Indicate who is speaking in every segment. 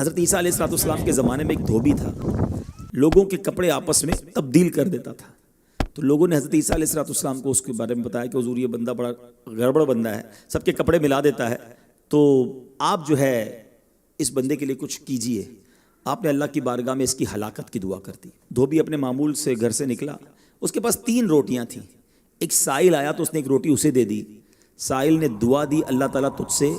Speaker 1: حضرت عیسیٰ علیہ السلام کے زمانے میں ایک دھوبی تھا، لوگوں کے کپڑے آپس میں تبدیل کر دیتا تھا۔ تو لوگوں نے حضرت عیسیٰ علیہ السلام کو اس کے بارے میں بتایا کہ حضور یہ بندہ بڑا گڑبڑ بندہ ہے، سب کے کپڑے ملا دیتا ہے، تو آپ جو ہے اس بندے کے لیے کچھ کیجئے۔ آپ نے اللہ کی بارگاہ میں اس کی ہلاکت کی دعا کر دی۔ دھوبی اپنے معمول سے گھر سے نکلا، اس کے پاس 3 روٹیاں تھیں۔ ایک سائل آیا تو اس نے ایک روٹی اسے دے دی۔ سائل نے دعا دی، اللہ تعالیٰ تجھ سے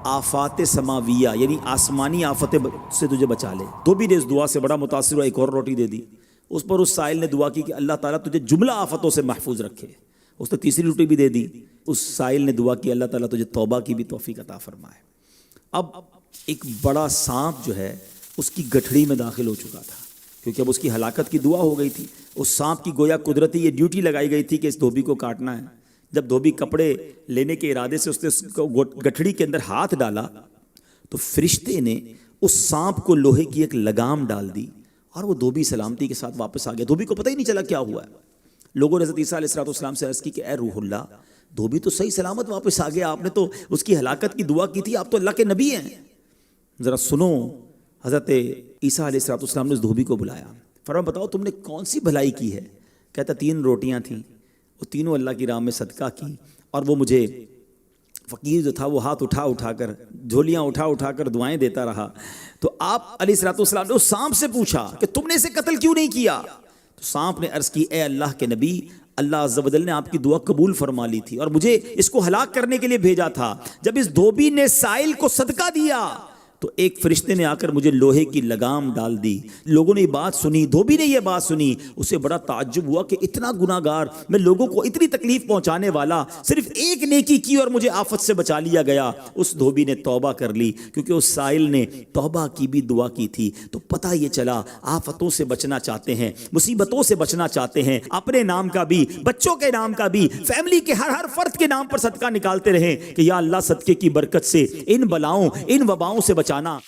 Speaker 1: آفات سماویہ یعنی آسمانی آفتیں سے تجھے بچا لے۔ دھوبی نے اس دعا سے بڑا متاثر ہوا، ایک اور روٹی دے دی۔ اس پر اس سائل نے دعا کی کہ اللہ تعالیٰ تجھے جملہ آفتوں سے محفوظ رکھے۔ اس نے تیسری روٹی بھی دے دی۔ اس سائل نے دعا کی اللہ تعالیٰ تجھے توبہ کی بھی توفیق عطا فرمائے۔ اب ایک بڑا سانپ جو ہے اس کی گٹھڑی میں داخل ہو چکا تھا، کیونکہ اب اس کی ہلاکت کی دعا ہو گئی تھی۔ اس سانپ کی گویا قدرتی یہ ڈیوٹی لگائی گئی تھی کہ اس دھوبی کو کاٹنا ہے۔ جب دھوبی کپڑے لینے کے ارادے سے اس نے گٹھڑی کے اندر ہاتھ ڈالا تو فرشتے نے اس سانپ کو لوہے کی ایک لگام ڈال دی اور وہ دھوبی سلامتی کے ساتھ واپس آ گیا۔ دھوبی کو پتہ ہی نہیں چلا کیا ہوا ہے۔ لوگوں نے حضرت عیسیٰ علیہ السلام سے عرض کی کہ اے روح اللہ، دھوبی تو صحیح سلامت واپس آ گیا، آپ نے تو اس کی ہلاکت کی دعا کی تھی، آپ تو اللہ کے نبی ہیں۔ ذرا سنو، حضرت عیسیٰ علیہ السلام نے اس دھوبی کو بلایا، فرمایا بتاؤ تم نے کون سی بھلائی کی ہے؟ کہتا 3 روٹیاں تھیں، وہ تینوں اللہ کی راہ میں صدقہ کی، اور وہ مجھے فقیر جو تھا وہ ہاتھ اٹھا کر جھولیاں اٹھا کر دعائیں دیتا رہا۔ تو آپ علیہ السلام نے اس سانپ سے پوچھا کہ تم نے اسے قتل کیوں نہیں کیا؟ تو سانپ نے عرض کی اے اللہ کے نبی، اللہ عز و جل نے آپ کی دعا قبول فرما لی تھی اور مجھے اس کو ہلاک کرنے کے لیے بھیجا تھا۔ جب اس دھوبی نے سائل کو صدقہ دیا تو ایک فرشتے نے آ کر مجھے لوہے کی لگام ڈال دی۔ لوگوں نے یہ بات سنی، دھوبی نے یہ بات سنی، اسے بڑا تعجب ہوا کہ اتنا گناہگار میں، لوگوں کو اتنی تکلیف پہنچانے والا، صرف ایک نیکی کی اور مجھے آفت سے بچا لیا گیا۔ اس دھوبی نے توبہ کر لی، کیونکہ اس سائل نے توبہ کی بھی دعا کی تھی۔ تو پتہ یہ چلا آفتوں سے بچنا چاہتے ہیں، مصیبتوں سے بچنا چاہتے ہیں، اپنے نام کا بھی، بچوں کے نام کا بھی، فیملی کے ہر فرد کے نام پر صدقہ نکالتے رہیں کہ یا اللہ صدقے کی برکت سے ان بلاؤں ان وباؤں سے بچانا۔